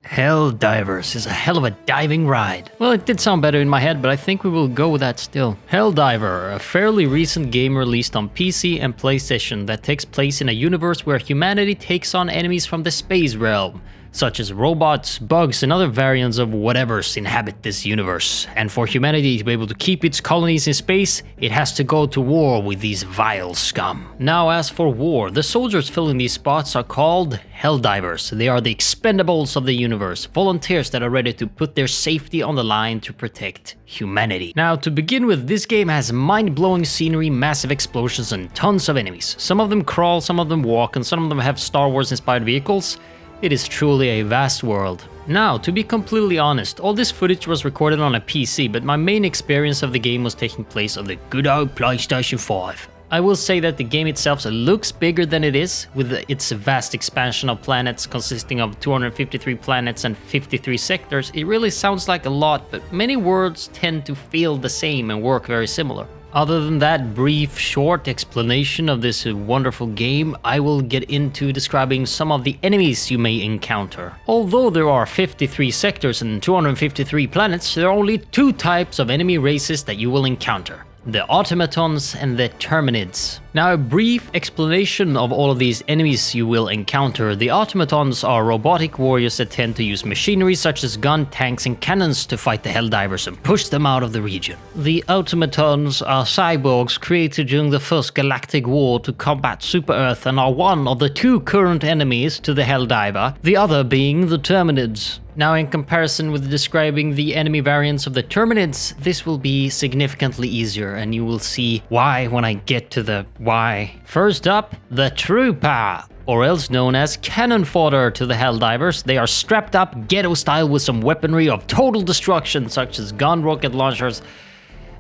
Helldivers is a hell of a diving ride. Well, it did sound better in my head, but I think we will go with that still. Helldiver, a fairly recent game released on PC and PlayStation that takes place in a universe where humanity takes on enemies from the space realm, such as robots, bugs, and other variants of whatever's inhabit this universe. And for humanity to be able to keep its colonies in space, it has to go to war with these vile scum. Now, as for war, the soldiers filling these spots are called Helldivers. They are the expendables of the universe, volunteers that are ready to put their safety on the line to protect humanity. Now, to begin with, this game has mind-blowing scenery, massive explosions, and tons of enemies. Some of them crawl, some of them walk, and some of them have Star Wars-inspired vehicles. It is truly a vast world. Now, to be completely honest, all this footage was recorded on a PC, but my main experience of the game was taking place on the good old PlayStation 5. I will say that the game itself looks bigger than it is, with its vast expansion of planets consisting of 253 planets and 53 sectors. It really sounds like a lot, but many worlds tend to feel the same and work very similar. Other than that brief, short explanation of this wonderful game, I will get into describing some of the enemies you may encounter. Although there are 53 sectors and 253 planets, there are only two types of enemy races that you will encounter: the Automatons and the Terminids. Now, a brief explanation of all of these enemies you will encounter. The Automatons are robotic warriors that tend to use machinery such as gun, tanks, and cannons to fight the Helldivers and push them out of the region. The Automatons are cyborgs created during the First Galactic War to combat Super Earth and are one of the two current enemies to the Helldiver, the other being the Terminids. Now, in comparison with describing the enemy variants of the Terminids, this will be significantly easier, and you will see why when I get to the why. First up, the Trooper, or else known as cannon fodder to the Helldivers. They are strapped up ghetto style with some weaponry of total destruction such as gun, rocket launchers.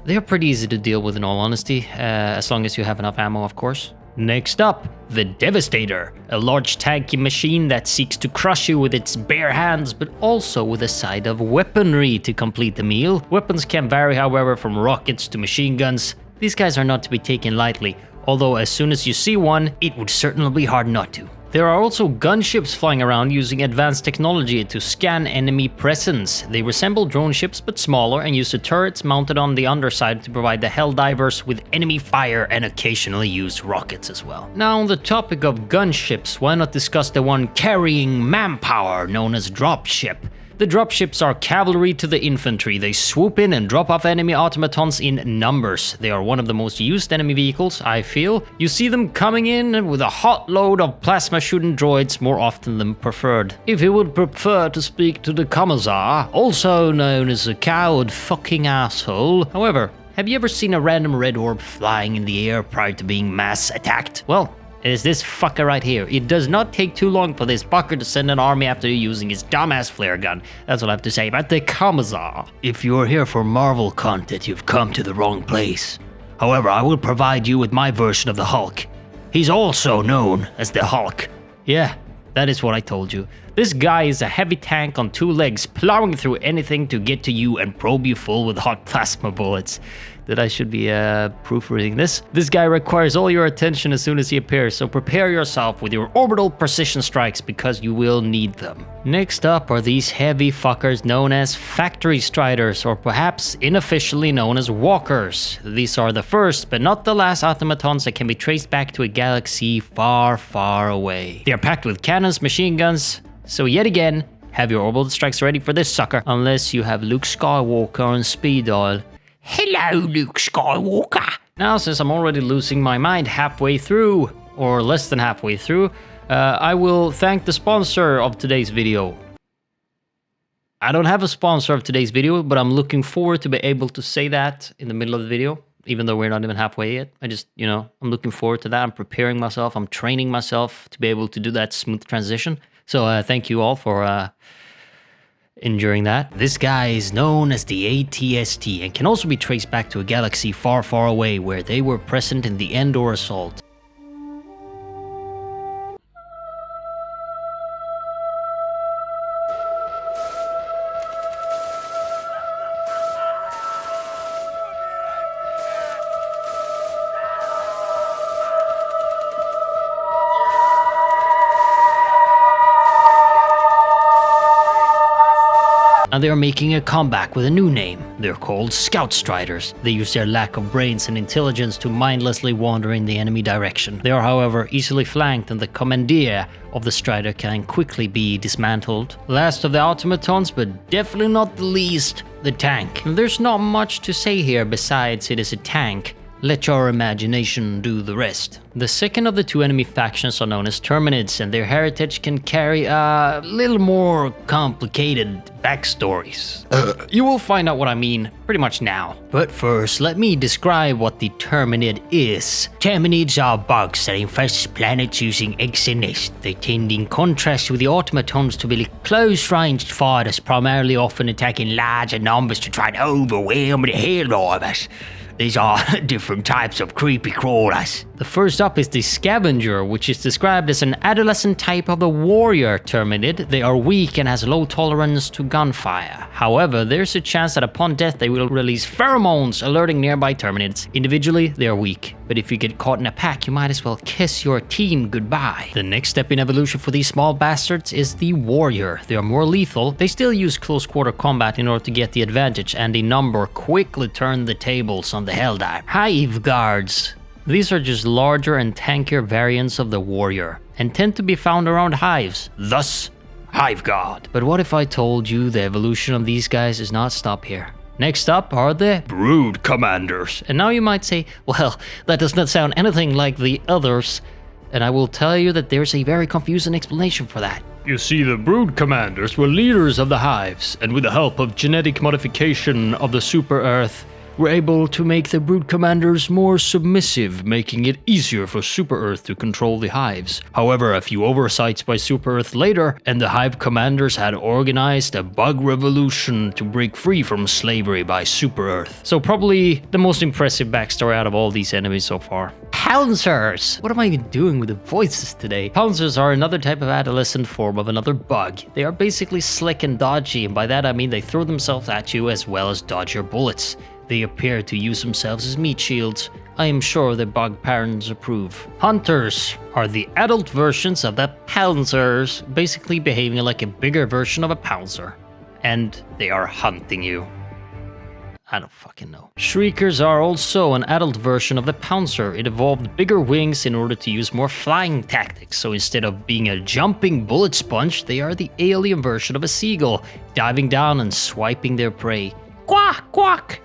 They are pretty easy to deal with in all honesty, as long as you have enough ammo, of course. Next up, the Devastator, a large tanky machine that seeks to crush you with its bare hands, but also with a side of weaponry to complete the meal. Weapons can vary, however, from rockets to machine guns. These guys are not to be taken lightly, although as soon as you see one, it would certainly be hard not to. There are also gunships flying around using advanced technology to scan enemy presence. They resemble drone ships but smaller and use the turrets mounted on the underside to provide the Helldivers with enemy fire and occasionally use rockets as well. Now, on the topic of gunships, why not discuss the one carrying manpower known as dropship? The dropships are cavalry to the infantry. They swoop in and drop off enemy automatons in numbers. They are one of the most used enemy vehicles, I feel. You see them coming in with a hot load of plasma shooting droids more often than preferred. If you would prefer to speak to the Commissar, also known as a coward fucking asshole. However, have you ever seen a random red orb flying in the air prior to being mass attacked? Well, it is this fucker right here. It does not take too long for this fucker to send an army after you using his dumbass flare gun. That's what I have to say about the Commissar. If you are here for Marvel content, you've come to the wrong place. However, I will provide you with my version of the Hulk. He's also known as the Hulk. Yeah, that is what I told you. This guy is a heavy tank on two legs, plowing through anything to get to you and probe you full with hot plasma bullets. That I should be proofreading this. This guy requires all your attention as soon as he appears, so prepare yourself with your orbital precision strikes because you will need them. Next up are these heavy fuckers known as factory striders, or perhaps unofficially known as walkers. These are the first but not the last automatons that can be traced back to a galaxy far, far away. They are packed with cannons, machine guns, so yet again, have your orbital strikes ready for this sucker, unless you have Luke Skywalker on speed dial. Hello, Luke Skywalker! Now, since I'm already losing my mind halfway through, or less than halfway through, I will thank the sponsor of today's video. I don't have a sponsor of today's video, but I'm looking forward to be able to say that in the middle of the video, even though we're not even halfway yet. I just, I'm looking forward to that. I'm preparing myself, I'm training myself to be able to do that smooth transition. So thank you all for enduring that. This guy is known as the ATST and can also be traced back to a galaxy far, far away where they were present in the Endor assault. Now they are making a comeback with a new name. They're called Scout Striders. They use their lack of brains and intelligence to mindlessly wander in the enemy direction. They are, however, easily flanked, and the commandeer of the Strider can quickly be dismantled. Last of the Automatons, but definitely not the least, the tank. There's not much to say here besides it is a tank. Let your imagination do the rest. The second of the two enemy factions are known as Terminids, and their heritage can carry a little more complicated backstories. You will find out what I mean pretty much now. But first, let me describe what the Terminid is. Terminids are bugs that infest planets using eggs and nests. They tend, in contrast with the Automatons, to be close-ranged fighters, primarily often attacking larger numbers to try and overwhelm the Helldivers. These are different types of creepy crawlers. The first up is the Scavenger, which is described as an adolescent type of the warrior Terminid. They are weak and has low tolerance to gunfire. However, there's a chance that upon death they will release pheromones, alerting nearby Terminids. Individually, they are weak, but if you get caught in a pack, you might as well kiss your team goodbye. The next step in evolution for these small bastards is the warrior. They are more lethal. They still use close quarter combat in order to get the advantage, and in number quickly turn the tables on the Helldiver. Hive guards. These are just larger and tankier variants of the warrior, and tend to be found around hives, thus Hive Guard. But what if I told you the evolution of these guys does not stop here? Next up are the Brood Commanders. And now you might say, well, that does not sound anything like the others. And I will tell you that there's a very confusing explanation for that. You see, the Brood Commanders were leaders of the hives, and with the help of genetic modification of the Super Earth, were able to make the Brood Commanders more submissive, making it easier for Super Earth to control the hives. However, a few oversights by Super Earth later, and the Hive Commanders had organized a bug revolution to break free from slavery by Super Earth. So probably the most impressive backstory out of all these enemies so far. Pouncers! What am I even doing with the voices today? Pouncers are another type of adolescent form of another bug. They are basically slick and dodgy, and by that I mean they throw themselves at you as well as dodge your bullets. They appear to use themselves as meat shields. I am sure the bug parents approve. Hunters are the adult versions of the pouncers, basically behaving like a bigger version of a pouncer. And they are hunting you. I don't fucking know. Shriekers are also an adult version of the pouncer. It evolved bigger wings in order to use more flying tactics. So instead of being a jumping bullet sponge, they are the alien version of a seagull, diving down and swiping their prey. Quack, quack!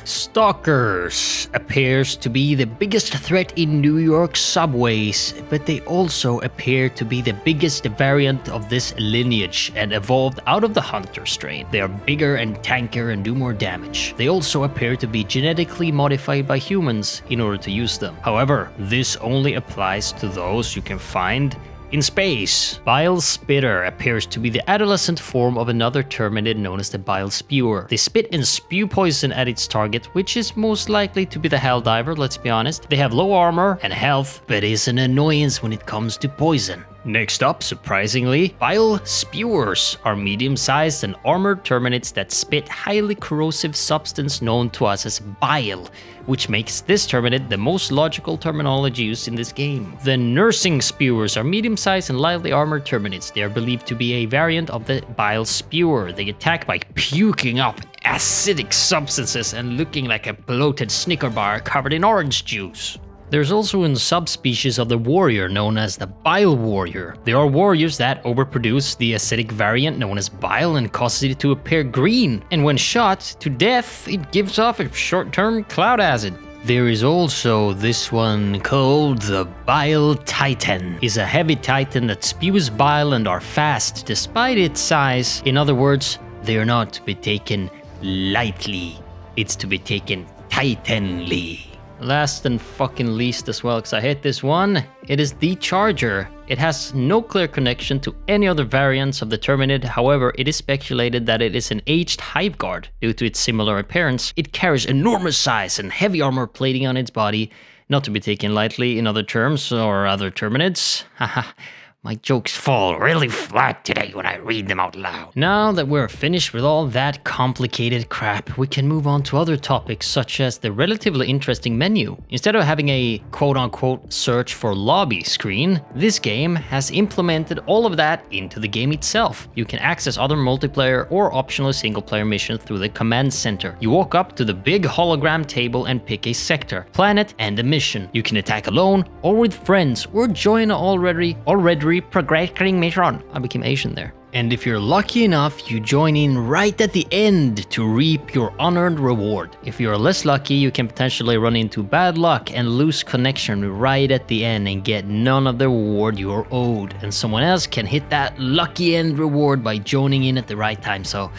Stalkers appears to be the biggest threat in New York subways, but they also appear to be the biggest variant of this lineage and evolved out of the hunter strain. They are bigger and tankier and do more damage. They also appear to be genetically modified by humans in order to use them. However, this only applies to those you can find in space. Bile Spitter appears to be the adolescent form of another Terminid known as the Bile Spewer. They spit and spew poison at its target, which is most likely to be the Helldiver, let's be honest. They have low armor and health, but is an annoyance when it comes to poison. Next up, surprisingly, Bile Spewers are medium-sized and armored Terminids that spit highly corrosive substance known to us as bile, which makes this Terminid the most logical terminology used in this game. The Nursing Spewers are medium-sized and lightly armored Terminids. They are believed to be a variant of the Bile Spewer. They attack by puking up acidic substances and looking like a bloated Snicker bar covered in orange juice. There's also a subspecies of the warrior known as the Bile Warrior. They are warriors that overproduce the acidic variant known as bile and causes it to appear green, and when shot to death, it gives off a short-term cloud acid. There is also this one called the Bile Titan. He's a heavy titan that spews bile and are fast despite its size. In other words, they are not to be taken lightly. It's to be taken titanly. Last and fucking least as well, because I hate this one, it is the Charger. It has no clear connection to any other variants of the Terminid. However, it is speculated that it is an aged Hive Guard due to its similar appearance. It carries enormous size and heavy armor plating on its body, not to be taken lightly in other terms or other Terminids. Haha. My jokes fall really flat today when I read them out loud. Now that we're finished with all that complicated crap, we can move on to other topics such as the relatively interesting menu. Instead of having a quote-unquote search for lobby screen, this game has implemented all of that into the game itself. You can access other multiplayer or optional single-player missions through the command center. You walk up to the big hologram table and pick a sector, planet, and a mission. You can attack alone or with friends or join an already progressing mission. I became Asian there. And if you're lucky enough, you join in right at the end to reap your unearned reward. If you're less lucky, you can potentially run into bad luck and lose connection right at the end and get none of the reward you're owed. And someone else can hit that lucky end reward by joining in at the right time. So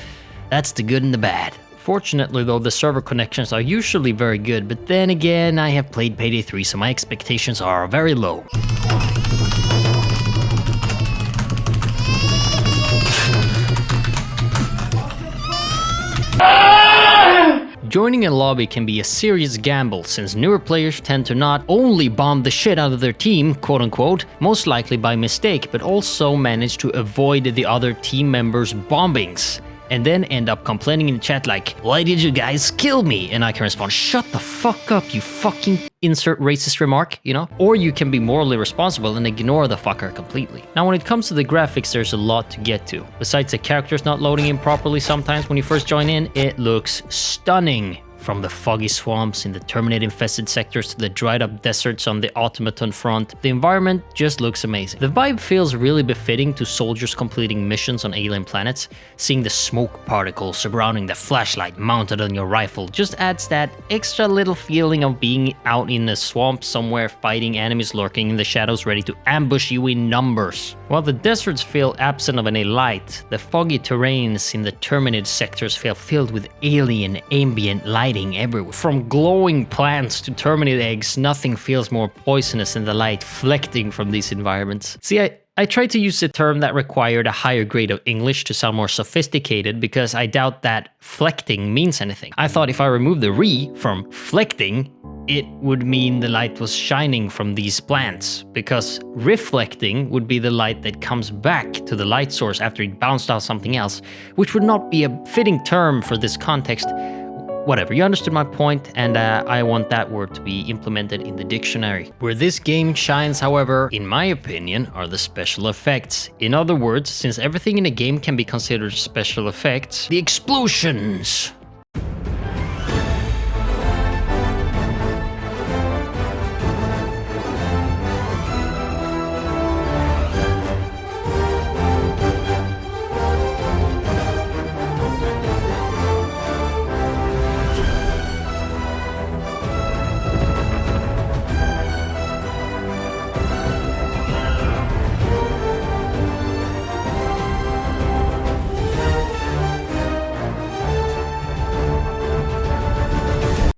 that's the good and the bad. Fortunately though, the server connections are usually very good, but then again, I have played Payday 3, so my expectations are very low. Joining a lobby can be a serious gamble since newer players tend to not only bomb the shit out of their team, quote unquote, most likely by mistake, but also manage to avoid the other team members' bombings. And then end up complaining in the chat like, why did you guys kill me? And I can respond, shut the fuck up, you fucking insert racist remark, you know? Or you can be morally responsible and ignore the fucker completely. Now when it comes to the graphics, there's a lot to get to. Besides the characters not loading in properly sometimes when you first join in, it looks stunning. From the foggy swamps in the Terminid infested sectors to the dried up deserts on the Automaton front, the environment just looks amazing. The vibe feels really befitting to soldiers completing missions on alien planets. Seeing the smoke particles surrounding the flashlight mounted on your rifle just adds that extra little feeling of being out in a swamp somewhere fighting enemies lurking in the shadows ready to ambush you in numbers. While the deserts feel absent of any light, the foggy terrains in the Terminid sectors feel filled with alien ambient lighting everywhere. From glowing plants to Terminid eggs, nothing feels more poisonous than the light flecting from these environments. See, I tried to use a term that required a higher grade of English to sound more sophisticated because I doubt that flecting means anything. I thought if I removed the re from flecting, it would mean the light was shining from these plants, because reflecting would be the light that comes back to the light source after it bounced off something else, which would not be a fitting term for this context. Whatever, you understood my point, and I want that word to be implemented in the dictionary. Where this game shines, however, in my opinion, are the special effects. In other words, since everything in a game can be considered special effects, the explosions!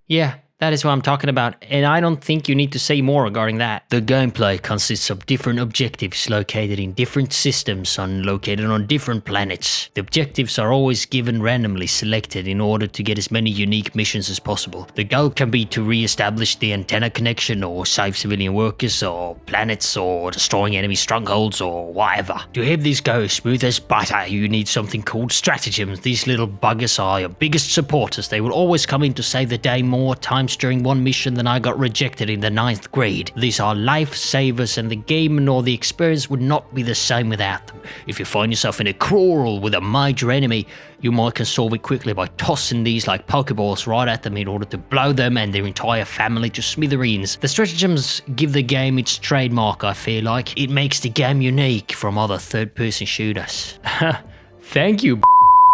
Yeah, that is what I'm talking about, and I don't think you need to say more regarding that. The gameplay consists of different objectives located in different systems located on different planets. The objectives are always given randomly selected in order to get as many unique missions as possible. The goal can be to re-establish the antenna connection, or save civilian workers, or planets, or destroying enemy strongholds, or whatever. To have this go smooth as butter, you need something called stratagems. These little buggers are your biggest supporters. They will always come in to save the day more times during one mission than I got rejected in the 9th grade. These are lifesavers, and the game nor the experience would not be the same without them. If you find yourself in a quarrel with a major enemy, you might can solve it quickly by tossing these like Pokeballs right at them in order to blow them and their entire family to smithereens. The stratagems give the game its trademark, I feel like. It makes the game unique from other third-person shooters. Thank you,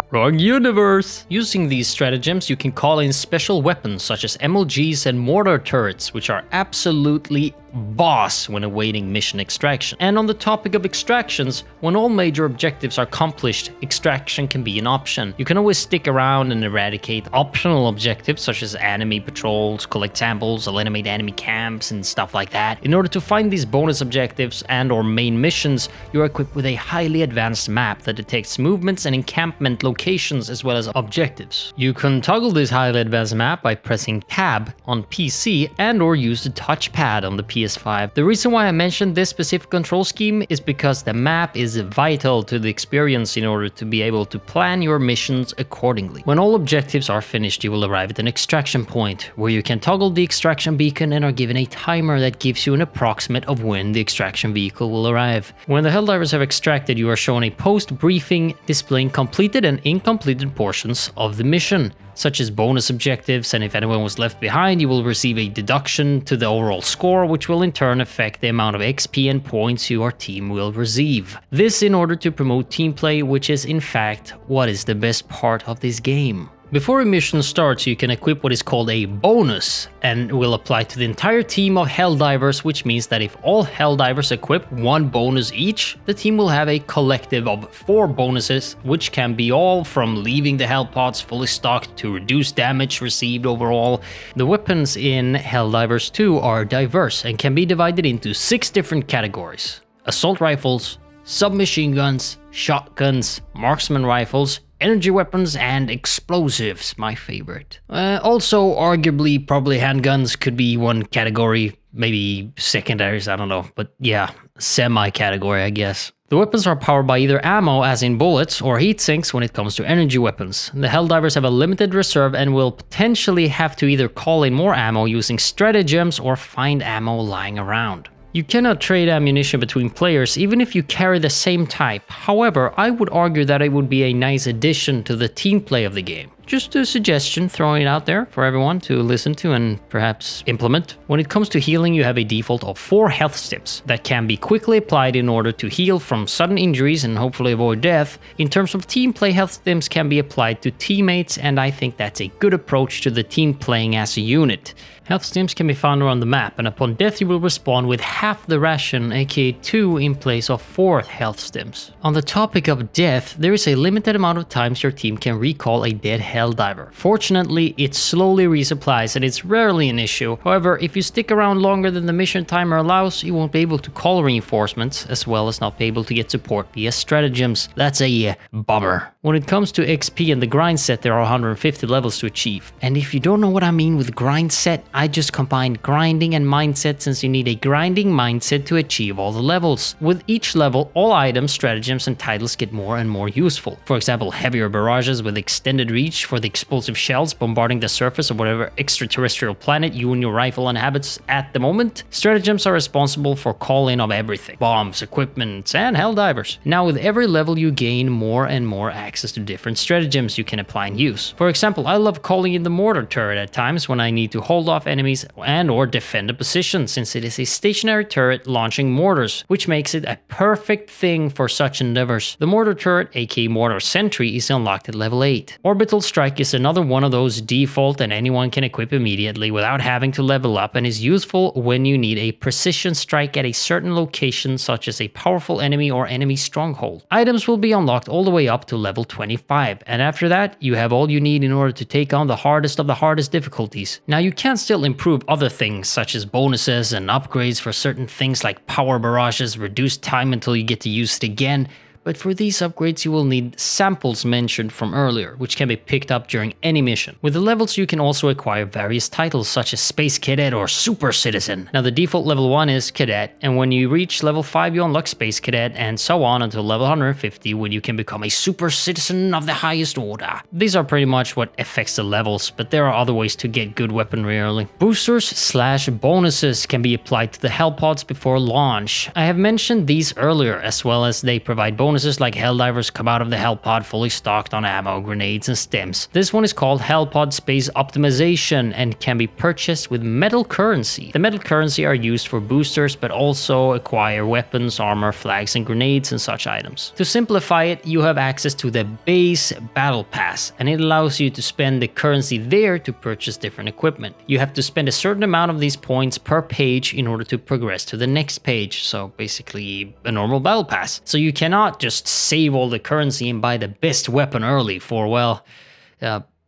Wrong universe! Using these stratagems, you can call in special weapons such as MLGs and mortar turrets, which are absolutely boss when awaiting mission extraction. And on the topic of extractions, when all major objectives are accomplished, extraction can be an option. You can always stick around and eradicate optional objectives such as enemy patrols, collect samples, eliminate enemy camps, and stuff like that. In order to find these bonus objectives and or main missions, you are equipped with a highly advanced map that detects movements and encampment locations as well as objectives. You can toggle this highly advanced map by pressing Tab on PC and or use the touchpad on the PC PS5. The reason why I mentioned this specific control scheme is because the map is vital to the experience in order to be able to plan your missions accordingly. When all objectives are finished, you will arrive at an extraction point, where you can toggle the extraction beacon and are given a timer that gives you an approximate of when the extraction vehicle will arrive. When the Helldivers have extracted, you are shown a post-briefing displaying completed and incompleted portions of the mission, such as bonus objectives, and if anyone was left behind, you will receive a deduction to the overall score, which will in turn affect the amount of XP and points your team will receive. This in order to promote team play, which is in fact what is the best part of this game. Before a mission starts, you can equip what is called a bonus, and will apply to the entire team of Helldivers, which means that if all Helldivers equip one bonus each, the team will have a collective of 4 bonuses, which can be all from leaving the Hellpods fully stocked to reduce damage received overall. The weapons in Helldivers 2 are diverse and can be divided into 6 different categories: assault rifles, submachine guns, shotguns, marksman rifles, energy weapons, and explosives, my favorite. Also, arguably, probably handguns could be one category, maybe secondaries, I don't know, but yeah, semi-category, I guess. The weapons are powered by either ammo, as in bullets, or heat sinks when it comes to energy weapons. The Helldivers have a limited reserve and will potentially have to either call in more ammo using stratagems or find ammo lying around. You cannot trade ammunition between players even if you carry the same type. However, I would argue that it would be a nice addition to the team play of the game. Just a suggestion, throwing it out there for everyone to listen to and perhaps implement. When it comes to healing, you have a default of 4 health stims that can be quickly applied in order to heal from sudden injuries and hopefully avoid death. In terms of team play, health stims can be applied to teammates, and I think that's a good approach to the team playing as a unit. Health stims can be found around the map, and upon death you will respawn with half the ration, aka 2 in place of 4 health stims. On the topic of death, there is a limited amount of times your team can recall a dead Helldiver. Fortunately, it slowly resupplies and it's rarely an issue. However, if you stick around longer than the mission timer allows, you won't be able to call reinforcements, as well as not be able to get support via stratagems. That's a bummer. When it comes to XP and the grind set, there are 150 levels to achieve. And if you don't know what I mean with grind set, I just combined grinding and mindset, since you need a grinding mindset to achieve all the levels. With each level, all items, stratagems, and titles get more and more useful. For example, heavier barrages with extended reach for the explosive shells bombarding the surface of whatever extraterrestrial planet you and your rifle inhabits at the moment. Stratagems are responsible for call-in of everything: bombs, equipment, and Helldivers. Now with every level you gain more and more access to different stratagems you can apply and use. For example, I love calling in the mortar turret at times when I need to hold off enemies and or defend a position, since it is a stationary turret launching mortars, which makes it a perfect thing for such endeavors. The mortar turret, aka mortar sentry, is unlocked at level 8. Orbital strike is another one of those default and anyone can equip immediately without having to level up, and is useful when you need a precision strike at a certain location, such as a powerful enemy or enemy stronghold. Items will be unlocked all the way up to level 25, and after that you have all you need in order to take on the hardest of the hardest difficulties. Now you can still improve other things such as bonuses and upgrades for certain things like power barrages, reduced time until you get to use it again, but for these upgrades you will need samples mentioned from earlier, which can be picked up during any mission. With the levels you can also acquire various titles such as Space Cadet or Super Citizen. Now the default level 1 is Cadet, and when you reach level 5 you unlock Space Cadet, and so on until level 150, when you can become a Super Citizen of the highest order. These are pretty much what affects the levels, but there are other ways to get good weaponry early. Boosters/bonuses can be applied to the Hellpods before launch. I have mentioned these earlier, as well as they provide bonuses like Helldivers come out of the Hellpod fully stocked on ammo, grenades, and stems. This one is called Hellpod Space Optimization and can be purchased with metal currency. The metal currency are used for boosters, but also acquire weapons, armor, flags, and grenades and such items. To simplify it, you have access to the base battle pass, and it allows you to spend the currency there to purchase different equipment. You have to spend a certain amount of these points per page in order to progress to the next page, so basically a normal battle pass. So you cannot just save all the currency and buy the best weapon early for, well,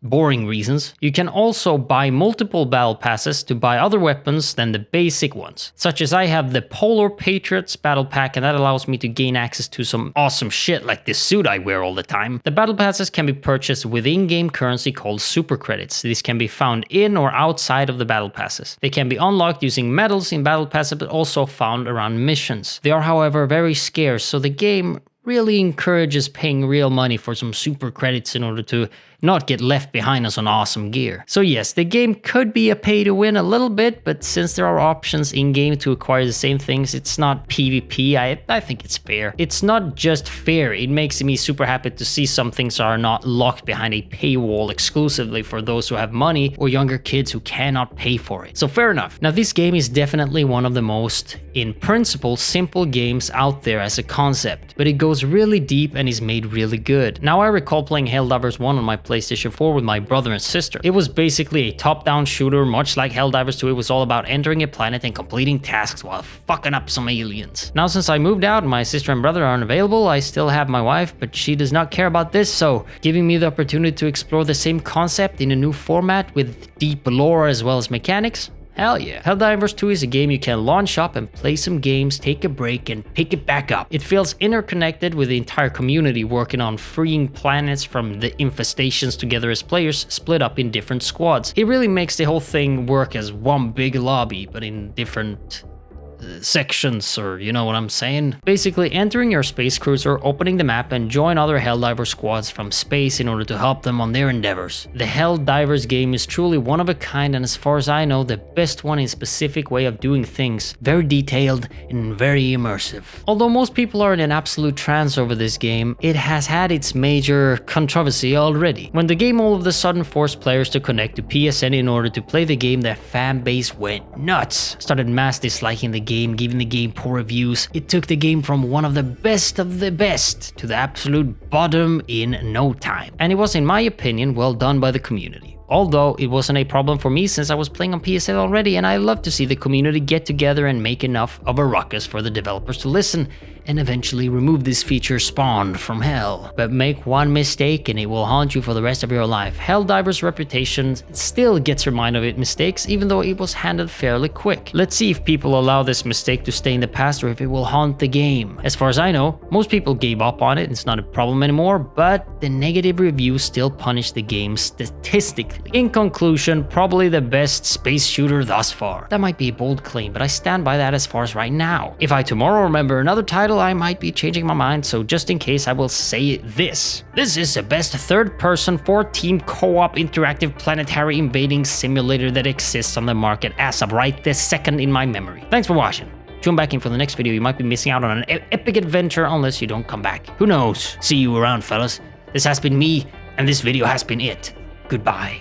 boring reasons. You can also buy multiple battle passes to buy other weapons than the basic ones, such as I have the Polar Patriots battle pack, and that allows me to gain access to some awesome shit like this suit I wear all the time. The battle passes can be purchased with in-game currency called super credits. These can be found in or outside of the battle passes. They can be unlocked using medals in battle passes, but also found around missions. They are, however, very scarce, so the game really encourages paying real money for some super credits in order to not get left behind on some awesome gear. So yes, the game could be a pay to win a little bit, but since there are options in-game to acquire the same things, it's not PvP, I think it's fair. It's not just fair, it makes me super happy to see some things are not locked behind a paywall exclusively for those who have money or younger kids who cannot pay for it. So fair enough. Now this game is definitely one of the most, in principle, simple games out there as a concept, but it goes really deep and is made really good. Now I recall playing Helldivers 1 on my PlayStation 4 with my brother and sister. It was basically a top-down shooter, much like Helldivers 2. It was all about entering a planet and completing tasks while fucking up some aliens. Now since I moved out and my sister and brother aren't available, I still have my wife, but she does not care about this, so giving me the opportunity to explore the same concept in a new format with deep lore as well as mechanics, hell yeah. Helldivers 2 is a game you can launch up and play some games, take a break, and pick it back up. It feels interconnected with the entire community working on freeing planets from the infestations together as players split up in different squads. It really makes the whole thing work as one big lobby, but in different sections, or you know what I'm saying? Basically entering your space cruiser, opening the map, and join other Helldiver squads from space in order to help them on their endeavors. The Helldivers game is truly one of a kind, and as far as I know, the best one in a specific way of doing things. Very detailed and very immersive. Although most people are in an absolute trance over this game, it has had its major controversy already. When the game all of a sudden forced players to connect to PSN in order to play the game, their fan base went nuts. Started mass disliking the game, giving the game poor reviews. It took the game from one of the best to the absolute bottom in no time. And it was, in my opinion, well done by the community. Although it wasn't a problem for me since I was playing on PSN already, and I love to see the community get together and make enough of a ruckus for the developers to listen and eventually remove this feature spawned from hell. But make one mistake and it will haunt you for the rest of your life. Helldivers' reputation still gets reminded of its mistakes, even though it was handled fairly quick. Let's see if people allow this mistake to stay in the past or if it will haunt the game. As far as I know, most people gave up on it, it's not a problem anymore, but the negative reviews still punish the game statistically. In conclusion, probably the best space shooter thus far. That might be a bold claim, but I stand by that as far as right now. If I tomorrow remember another title, I might be changing my mind, so just in case I will say this. This is the best third-person 4-team co-op interactive planetary invading simulator that exists on the market as of right this second in my memory. Thanks for watching. Tune back in for the next video. You might be missing out on an epic adventure unless you don't come back. Who knows? See you around, fellas. This has been me, and this video has been it. Goodbye.